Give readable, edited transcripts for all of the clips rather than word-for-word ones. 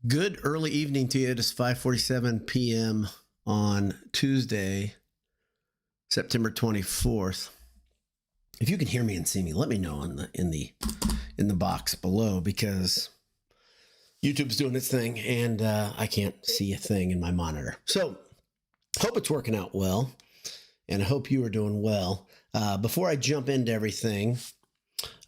Good early evening to you. It is 5:47 p.m. on Tuesday, September 24th. If you can hear me and see me, let me know in the box below, because YouTube's doing its thing and I can't see a thing in my monitor. So hope it's working out well, and I hope you are doing well. Before I jump into everything,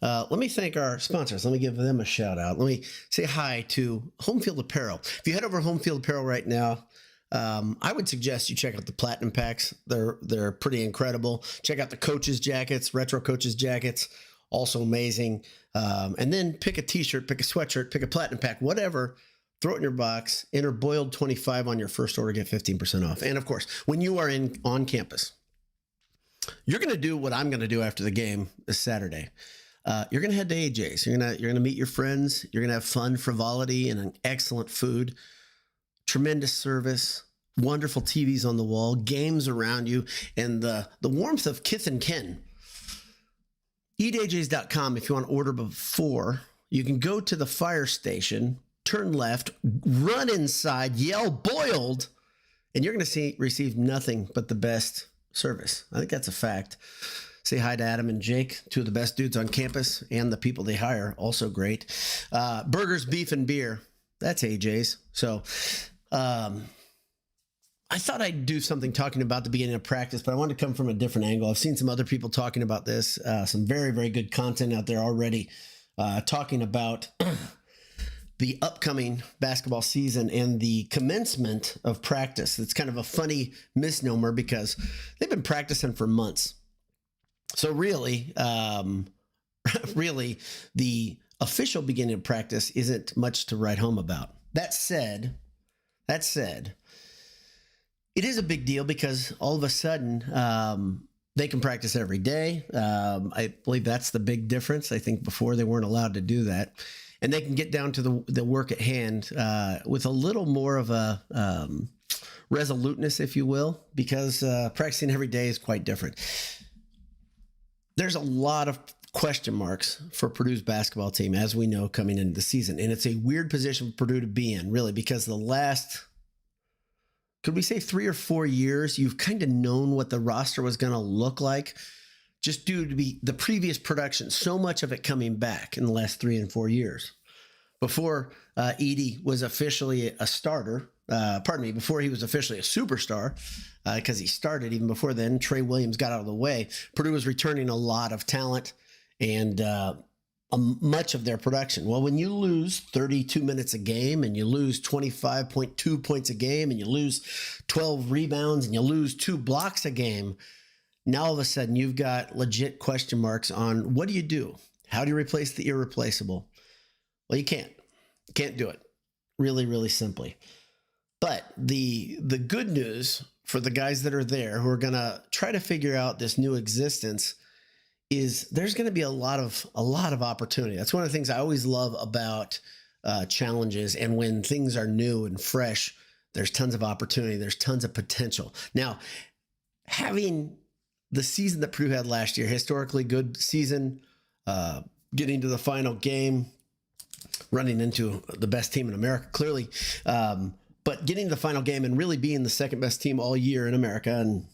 let me thank our sponsors. Let me give them a shout out. Let me say hi to Home Field Apparel. If you head over to Home Field Apparel right now, I would suggest you check out the Platinum Packs. They're pretty incredible. Check out the Coaches Jackets, retro Coaches Jackets, also amazing. And then pick a t-shirt, pick a sweatshirt, pick a Platinum Pack, whatever. Throw it in your box. Enter Boiled25 on your first order, get 15% off. And of course, when you are on campus, you're going to do what I'm going to do after the game this Saturday. You're going to head to AJ's. You're going to meet your friends. You're going to have fun, frivolity, and an excellent food, tremendous service, wonderful TVs on the wall, games around you, and the warmth of kith and kin. EatAJs.com. If you want to order before, you can go to the fire station, turn left, run inside, yell "boiled," and you're going to receive nothing but the best service. I think that's a fact. Say hi to Adam and Jake, two of the best dudes on campus, and the people they hire, also great. Burgers, beef, and beer. That's AJ's. So I thought I'd do something talking about the beginning of practice, but I wanted to come from a different angle. I've seen some other people talking about this, some very, very good content out there already talking about the upcoming basketball season and the commencement of practice. It's kind of a funny misnomer because they've been practicing for months. So really, the official beginning of practice isn't much to write home about. That said, it is a big deal because all of a sudden they can practice every day. I believe that's the big difference. I think before they weren't allowed to do that. And they can get down to the work at hand with a little more of a resoluteness, if you will, because practicing every day is quite different. There's a lot of question marks for Purdue's basketball team, as we know, coming into the season. And it's a weird position for Purdue to be in, really, because the last, could we say 3 or 4 years, you've kind of known what the roster was going to look like, just due to the previous production, so much of it coming back in the last 3 and 4 years. Before Edey was officially a starter, before he was officially a superstar, because he started even before then, Trey Williams got out of the way. Purdue was returning a lot of talent and much of their production. Well, when you lose 32 minutes a game and you lose 25.2 points a game and you lose 12 rebounds and you lose 2 blocks a game, now all of a sudden you've got legit question marks on what do you do? How do you replace the irreplaceable? Well, you can't. You can't do it. Really, really simply. But the good news for the guys that are there who are going to try to figure out this new existence is there's going to be a lot of opportunity. That's one of the things I always love about challenges. And when things are new and fresh, there's tons of opportunity. There's tons of potential. Now, having the season that Purdue had last year, historically good season, getting to the final game, running into the best team in America, clearly, but getting to the final game and really being the second best team all year in America and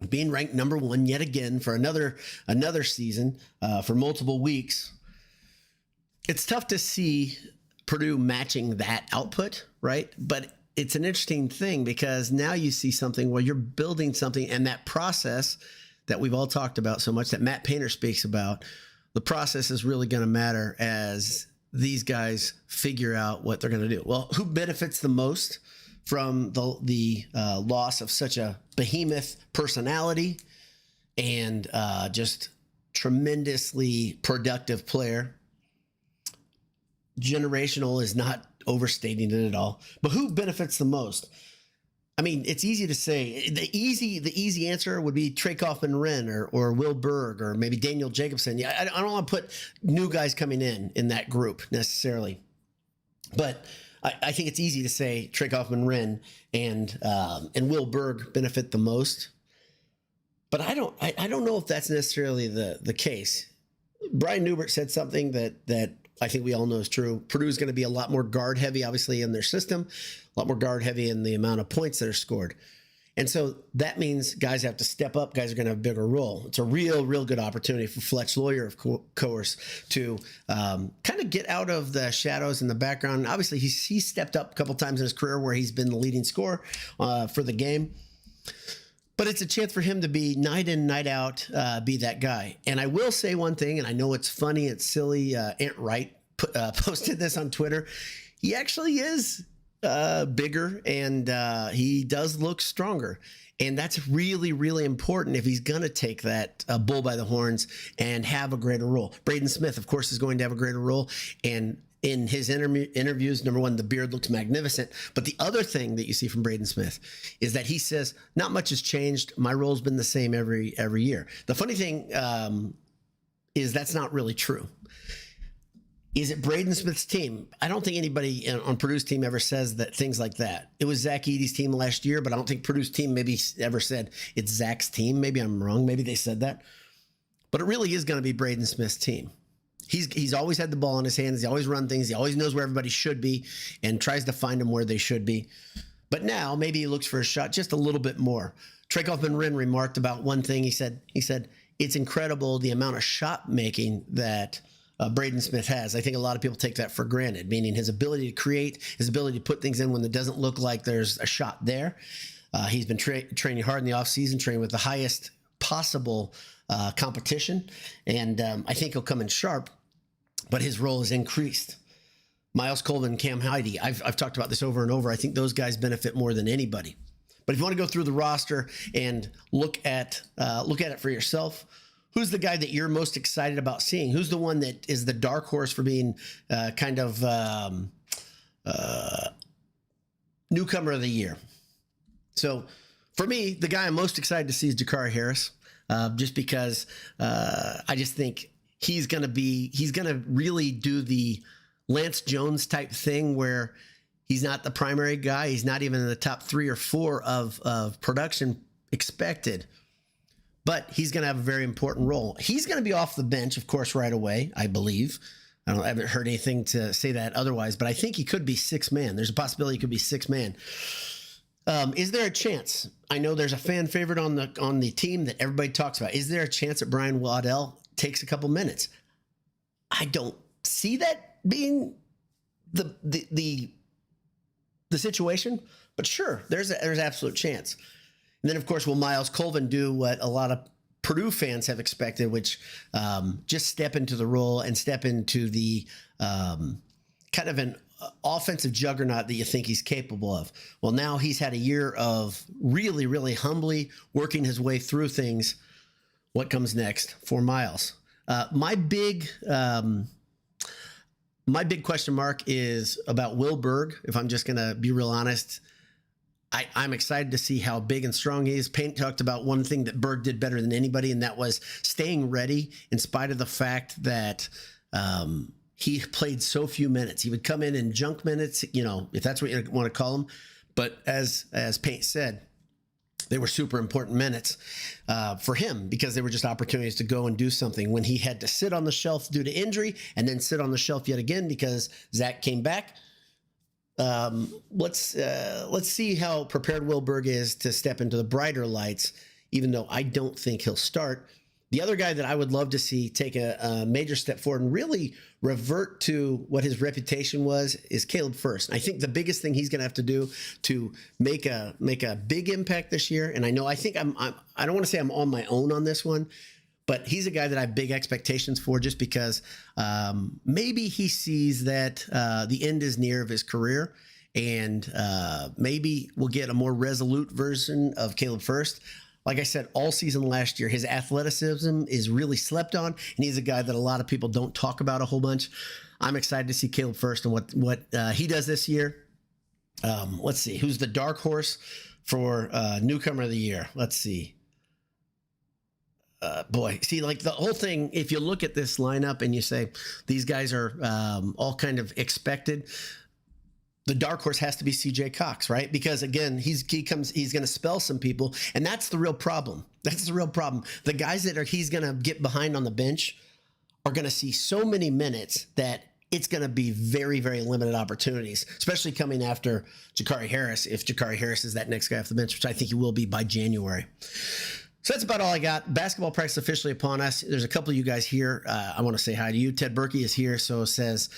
being ranked number 1 yet again for another season, for multiple weeks. It's tough to see Purdue matching that output, right? But it's an interesting thing because now you see something where you're building something, and that process that we've all talked about so much, that Matt Painter speaks about, the process is really going to matter as these guys figure out what they're going to do. Well, who benefits the most from the loss of such a behemoth personality and just tremendously productive player? Generational is not overstating it at all, but who benefits the most? I mean, it's easy to say. The easy answer would be Trey Kaufman-Renn or Will Berg or maybe Daniel Jacobson. Yeah, I don't want to put new guys coming in that group necessarily, but I think it's easy to say Trey Kaufman-Renn and Will Berg benefit the most. But I don't know if that's necessarily the case. Brian Newbert said something that I think we all know is true. Purdue's going to be a lot more guard heavy, obviously, in their system, a lot more guard heavy in the amount of points that are scored. And so that means guys have to step up. Guys are going to have a bigger role. It's a real good opportunity for Fletch Lawyer, of course, to kind of get out of the shadows in the background. Obviously, he's stepped up a couple times in his career where he's been the leading scorer for the game. But it's a chance for him to be night in, night out, be that guy. And I will say one thing, and I know it's funny, it's silly. Aunt Wright posted this on Twitter. He actually is bigger, and he does look stronger. And that's really important if he's going to take that bull by the horns and have a greater role. Braden Smith, of course, is going to have a greater role. And in his interviews, number one, the beard looks magnificent. But the other thing that you see from Braden Smith is that he says, not much has changed. My role's been the same every year. The funny thing is that's not really true. Is it Braden Smith's team? I don't think anybody on Purdue's team ever says that things like that. It was Zach Edey's team last year, but I don't think Purdue's team maybe ever said it's Zach's team. Maybe I'm wrong. Maybe they said that. But it really is going to be Braden Smith's team. He's always had the ball in his hands. He always run things. He always knows where everybody should be and tries to find them where they should be. But now maybe he looks for a shot just a little bit more. Kaufman-Renn remarked about one thing. He said, it's incredible the amount of shot making that Braden Smith has. I think a lot of people take that for granted, meaning his ability to create, his ability to put things in when it doesn't look like there's a shot there. He's been training hard in the offseason, training with the highest possible competition. And I think he'll come in sharp, but his role is increased. Myles Colvin, Cam Heide, I've talked about this over and over. I think those guys benefit more than anybody. But if you want to go through the roster and look at it for yourself, who's the guy that you're most excited about seeing? Who's the one that is the dark horse for being kind of newcomer of the year? So for me, the guy I'm most excited to see is Jakari Harris, just because I just think he's going to really do the Lance Jones type thing where he's not the primary guy. He's not even in the top 3 or 4 of production expected, but he's going to have a very important role. He's going to be off the bench, of course, right away, I believe. I haven't heard anything to say that otherwise, but I think he could be 6 man. There's a possibility he could be 6 man. Is there a chance? I know there's a fan favorite on the team that everybody talks about. Is there a chance that Brian Waddell takes a couple minutes? I don't see that being the situation, but sure, there's absolute chance. And then, of course, will Myles Colvin do what a lot of Purdue fans have expected, which just step into the role and step into the kind of an offensive juggernaut that you think he's capable of? Well, now he's had a year of really humbly working his way through things. What comes next for Myles? My big question mark is about Will Berg. If I'm just going to be real honest, I'm excited to see how big and strong he is. Payne talked about one thing that Berg did better than anybody, and that was staying ready in spite of the fact that he played so few minutes. He would come in junk minutes, if that's what you want to call them. But as Payne said, they were super important minutes for him because they were just opportunities to go and do something when he had to sit on the shelf due to injury and then sit on the shelf yet again because Zach came back. Let's see how prepared Will Berg is to step into the brighter lights, even though I don't think he'll start. The other guy that I would love to see take a major step forward and really revert to what his reputation was is Caleb Furst. I think the biggest thing he's going to have to do to make a big impact this year, and I don't want to say I'm on my own on this one, but he's a guy that I have big expectations for just because maybe he sees that the end is near of his career, and maybe we'll get a more resolute version of Caleb Furst. Like I said, all season last year, his athleticism is really slept on, and he's a guy that a lot of people don't talk about a whole bunch. I'm excited to see Caleb Furst and what he does this year. Let's see. Who's the dark horse for newcomer of the year? Let's see. Like the whole thing, if you look at this lineup and you say these guys are all kind of expected, the dark horse has to be CJ Cox, right? Because again, he's going to spell some people, and that's the real problem. That's the real problem. The guys that he's going to get behind on the bench are going to see so many minutes that it's going to be very, very limited opportunities, especially coming after Jakari Harris, if Jakari Harris is that next guy off the bench, which I think he will be by January. So that's about all I got. Basketball practice officially upon us. There's a couple of you guys here. I want to say hi to you. Ted Berkey is here, so says,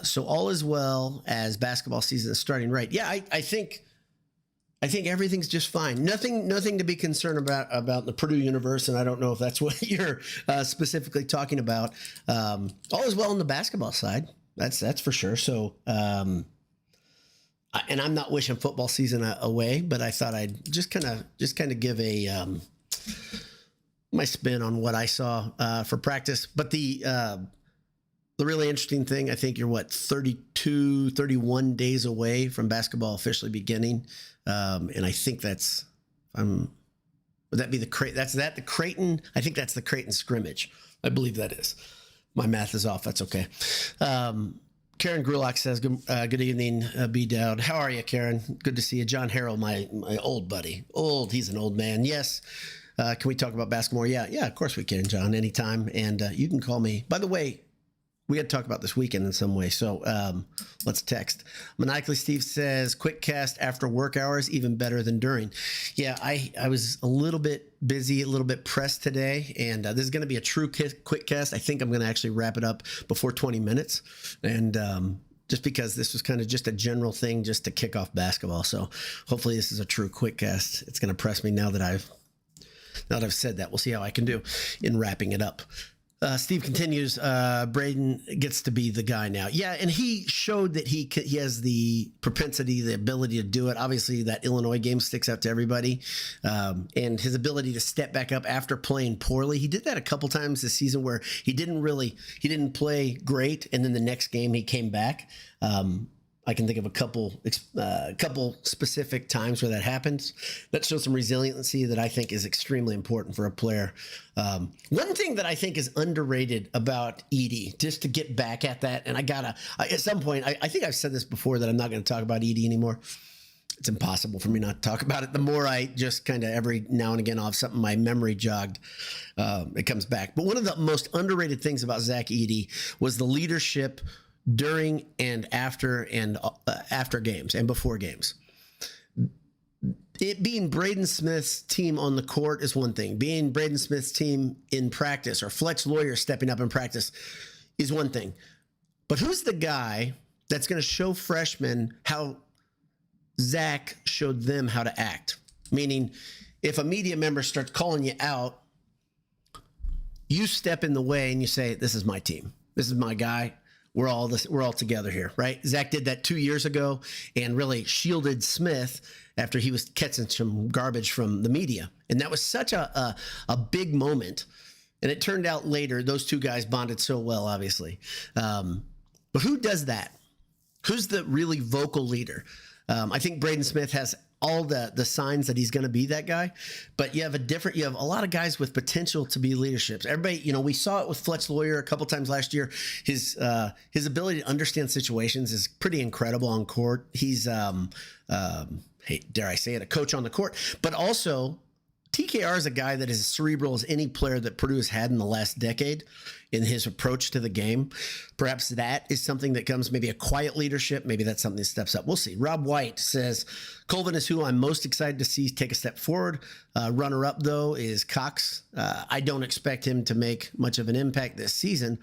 so all is well as basketball season is starting right. Yeah, I think everything's just fine. Nothing to be concerned about the Purdue universe, and I don't know if that's what you're specifically talking about. All is well on the basketball side. That's for sure. So, and I'm not wishing football season away, but I thought I'd just kind of give a my spin on what I saw for practice. But the really interesting thing, I think you're 31 days away from basketball officially beginning. And I think that's, would that be the Creighton? I think that's the Creighton scrimmage. I believe that is. My math is off. That's okay. Karen Grulock says, good evening, B Dowd. How are you, Karen? Good to see you. John Harrell, my old buddy. He's an old man. Yes. Can we talk about basketball? Yeah, of course we can, John, anytime. And you can call me. By the way, we had to talk about this weekend in some way, so let's text. Maniacally Steve says, QuickCast after work hours, even better than during. Yeah, I was a little bit busy, a little bit pressed today, and this is going to be a true QuickCast. I think I'm going to actually wrap it up before 20 minutes, and just because this was kind of just a general thing just to kick off basketball. So hopefully this is a true QuickCast. It's going to press me now that I've said that. We'll see how I can do in wrapping it up. Steve continues, Braden gets to be the guy now. Yeah, and he showed that he has the propensity, the ability to do it. Obviously, that Illinois game sticks out to everybody. And his ability to step back up after playing poorly. He did that a couple times this season where he didn't play great, and then the next game he came back. I can think of a couple specific times where that happens. That shows some resiliency that I think is extremely important for a player. One thing that I think is underrated about Edey, just to get back at that, and at some point, I think I've said this before that I'm not going to talk about Edey anymore. It's impossible for me not to talk about it. The more I just kind of every now and again I'll have something my memory jogged, it comes back. But one of the most underrated things about Zach Edey was the leadership during and after games and before games. It being Braden Smith's team on the court is one thing. Being Braden Smith's team in practice or Fletch Lawyer stepping up in practice is one thing. But who's the guy that's going to show freshmen how Zach showed them how to act? Meaning, if a media member starts calling you out, you step in the way and you say, this is my team. This is my guy. We're all together here, right? Zach did that 2 years ago and really shielded Smith after he was catching some garbage from the media. And that was such a big moment. And it turned out later, those two guys bonded so well, obviously. But who does that? Who's the really vocal leader? I think Braden Smith has all the signs that he's going to be that guy, but you have a lot of guys with potential to be leaderships. Everybody, we saw it with Fletch Lawyer a couple times last year. His ability to understand situations is pretty incredible on court. He's, hey, dare I say it, a coach on the court, but also TKR is a guy that is as cerebral as any player that Purdue has had in the last decade in his approach to the game. Perhaps that is something that comes, maybe a quiet leadership. Maybe that's something that steps up. We'll see. Rob White says, Colvin is who I'm most excited to see take a step forward. Runner-up, though, is Cox. I don't expect him to make much of an impact this season,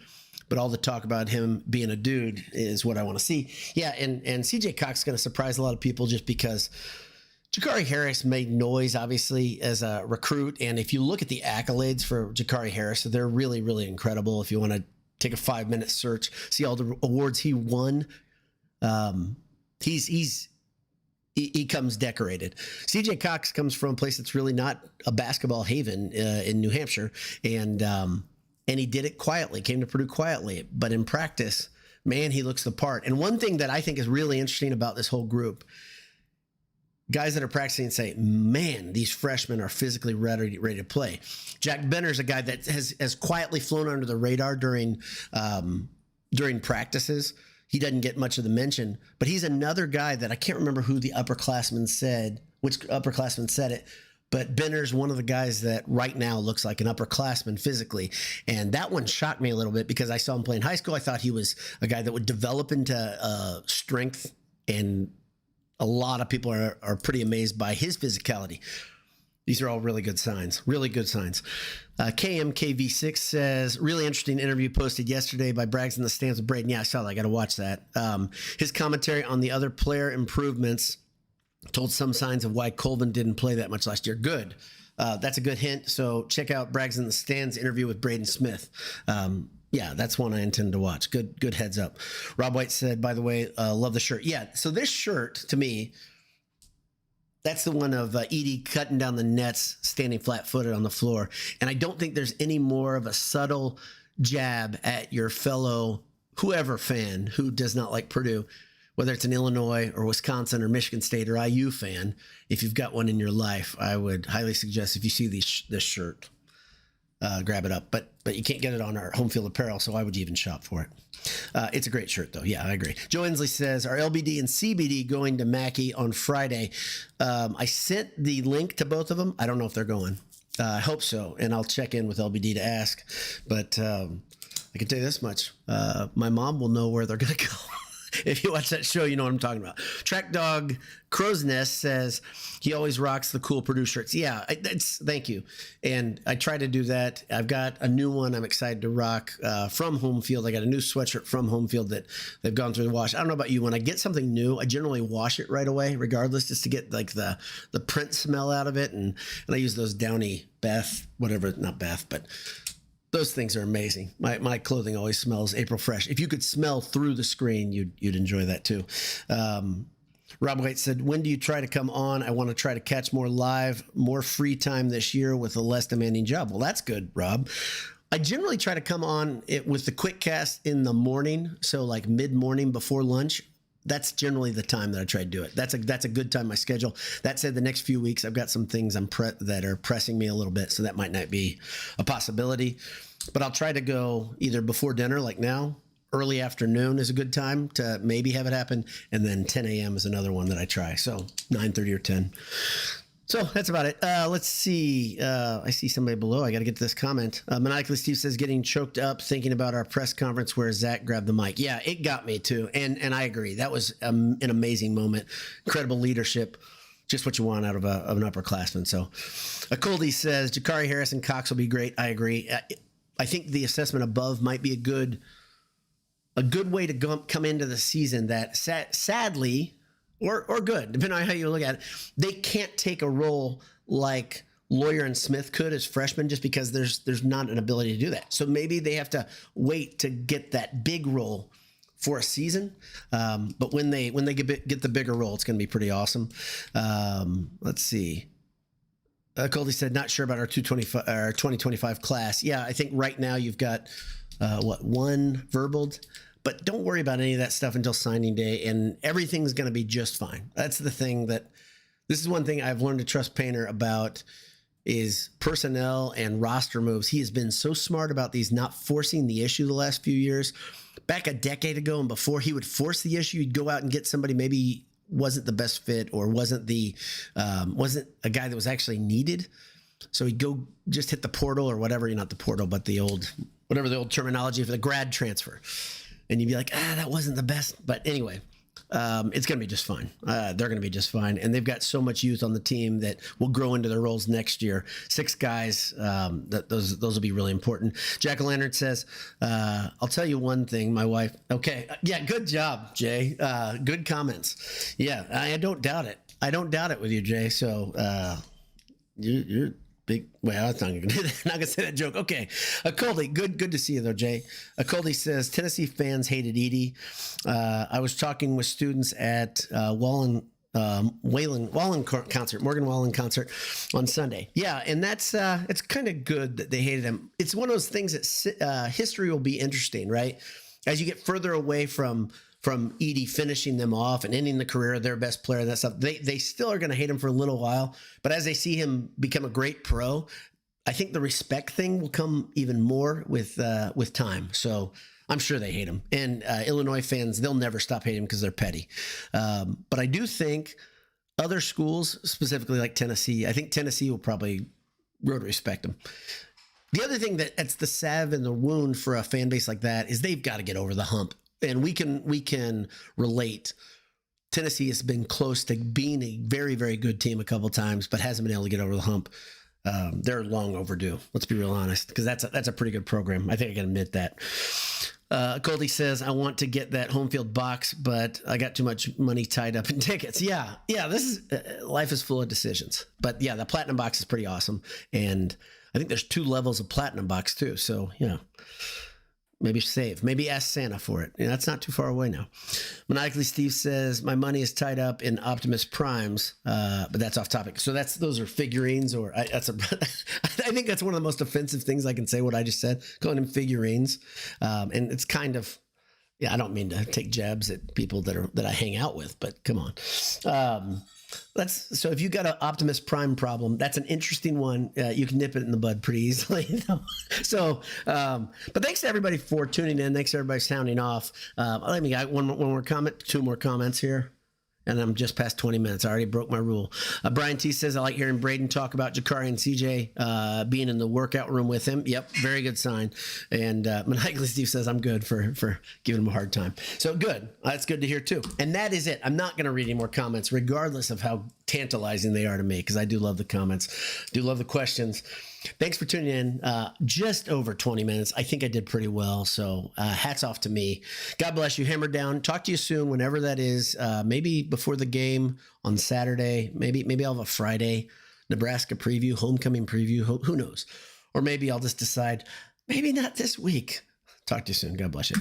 but all the talk about him being a dude is what I want to see. Yeah, and CJ Cox is going to surprise a lot of people just because Jakari Harris made noise, obviously, as a recruit. And if you look at the accolades for Jakari Harris, they're really, really incredible. If you want to take a 5-minute search, see all the awards he won, he comes decorated. CJ Cox comes from a place that's really not a basketball haven in New Hampshire. And he did it quietly, came to Purdue quietly. But in practice, man, he looks the part. And one thing that I think is really interesting about this whole group, guys that are practicing say, man, these freshmen are physically ready to play. Jack Benner's a guy that has quietly flown under the radar during practices. He doesn't get much of the mention, but he's another guy that I can't remember who the upperclassman said, which upperclassman said it, But Benner's one of the guys that right now looks like an upperclassman physically. And that one shocked me a little bit because I saw him play in high school. I thought he was a guy that would develop into strength, and a lot of people are pretty amazed by his physicality. These are all really good signs, really good signs. KMKV6 says, really interesting interview posted yesterday by Braggs in the Stands with Braden. Yeah, I saw that. I got to watch that. His commentary on the other player improvements told some signs of why Colvin didn't play that much last year. Good. That's a good hint. So check out Braggs in the Stands interview with Braden Smith. Yeah, that's one I intend to watch. Good heads up. Rob White said, by the way, love the shirt. Yeah, so this shirt, to me, that's the one of Edie cutting down the nets, standing flat-footed on the floor. And I don't think there's any more of a subtle jab at your fellow whoever fan who does not like Purdue, whether it's an Illinois or Wisconsin or Michigan State or IU fan. If you've got one in your life, I would highly suggest if you see this shirt, grab it up. But you can't get it on our home field apparel, so why would you even shop for it? It's a great shirt, though. Yeah, I agree. Joe Inslee says, are LBD and CBD going to Mackey on Friday? I sent the link to both of them. I don't know if they're going. I hope so, and I'll check in with LBD to ask. But I can tell you this much. My mom will know where they're going to go. If you watch that show, you know what I'm talking about. Track Dog Crow's Nest says he always rocks the cool Purdue shirts. Yeah, thank you. And I try to do that. I've got a new one I'm excited to rock from Home Field. I got a new sweatshirt from Home Field that they've gone through the wash. I don't know about you. When I get something new, I generally wash it right away, regardless, just to get like the print smell out of it. And I use those Downy Bath, whatever, not Bath, but those things are amazing. My clothing always smells April fresh. If you could smell through the screen, you'd enjoy that too. Rob White said, when do you try to come on? I want to try to catch more live, more free time this year with a less demanding job. Well, that's good, Rob. I generally try to come on with the QuickCast in the morning. So like mid-morning before lunch. That's generally the time that I try to do it. That's a good time in my schedule. That said, the next few weeks, I've got some things that are pressing me a little bit, so that might not be a possibility. But I'll try to go either before dinner, like now. Early afternoon is a good time to maybe have it happen, and then 10 a.m. is another one that I try. So 9:30 or 10. So that's about it. Let's see. I see somebody below. I got to get to this comment. Maniacally Steve says, getting choked up thinking about our press conference where Zach grabbed the mic. Yeah, it got me too. And I agree. That was an amazing moment. Incredible leadership. Just what you want out of an upperclassman. So Coldy says, Jakari Harris and Cox will be great. I agree. I think the assessment above might be a good way to come into the season that sadly, or good, depending on how you look at it, they can't take a role like Lawyer and Smith could as freshmen, just because there's not an ability to do that. So maybe they have to wait to get that big role for a season. But when they get the bigger role, it's going to be pretty awesome. Let's see. Coldy said, not sure about our 2025 class. Yeah, I think right now you've got one verbaled. But don't worry about any of that stuff until signing day, and everything's going to be just fine. That's the thing this is one thing I've learned to trust Painter about is personnel and roster moves. He has been so smart about these, not forcing the issue the last few years. Back a decade ago and before, he would force the issue. He'd go out and get somebody maybe wasn't the best fit or wasn't a guy that was actually needed. So he'd go just hit the portal or whatever, not the portal, but whatever the old terminology for the grad transfer. And you'd be like, that wasn't the best. But anyway, it's going to be just fine. They're going to be just fine. And they've got so much youth on the team that will grow into their roles next year. 6 guys, those will be really important. Jack-o'-lantern says, I'll tell you one thing, my wife. Okay. Yeah, good job, Jay. Good comments. Yeah, I don't doubt it. I don't doubt it with you, Jay. So you're big. Well, I was not gonna say that joke. Okay, Coldy, good to see you though, Jay. Coldy says Tennessee fans hated Edie. I was talking with students at Morgan Wallen concert on Sunday. Yeah, and that's it's kind of good that they hated him. It's one of those things that history will be interesting, right? As you get further away from Edie finishing them off and ending the career of their best player and that stuff, they still are going to hate him for a little while. But as they see him become a great pro, I think the respect thing will come even more with time. So I'm sure they hate him. And Illinois fans, they'll never stop hating him because they're petty. But I do think Other schools, specifically like Tennessee, I think Tennessee will probably road respect them. The other thing that's the salve in the wound for a fan base like that is they've got to get over the hump. And we can relate. Tennessee has been close to being a very, very good team a couple times, but hasn't been able to get over the hump. They're long overdue. Let's be real honest, because that's a pretty good program. I think I can admit that. Goldie says, I want to get that home field box, but I got too much money tied up in tickets. Yeah. This is life is full of decisions. But yeah, the platinum box is pretty awesome. And I think there's 2 levels of platinum box too. So, maybe save. Maybe ask Santa for it. That's not too far away now. Maniacally Steve says, my money is tied up in Optimus Primes, but that's off topic. So those are figurines, or I think that's one of the most offensive things I can say, what I just said, calling them figurines. And it's kind of, I don't mean to take jabs at people that I hang out with, but come on. So if you got an Optimus Prime problem, that's an interesting one. You can nip it in the bud pretty easily. So, but thanks to everybody for tuning in. Thanks to everybody sounding off. Let me get one more comment, 2 more comments here. And I'm just past 20 minutes. I already broke my rule. Brian T says, I like hearing Braden talk about Jakari and CJ being in the workout room with him. Yep, very good sign. And Maniacally Steve says, I'm good for giving him a hard time. So good. That's good to hear too. And that is it. I'm not going to read any more comments, regardless of how tantalizing they are to me, because I do love the comments, do love the questions. Thanks for tuning in. Just over 20 minutes. I think I did pretty well. So hats off to me. God bless you. Hammer down. Talk to you soon, whenever that is. Maybe before the game on Saturday. Maybe I'll have a Friday Nebraska preview, homecoming preview. Who knows? Or maybe I'll just decide, maybe not this week. Talk to you soon. God bless you.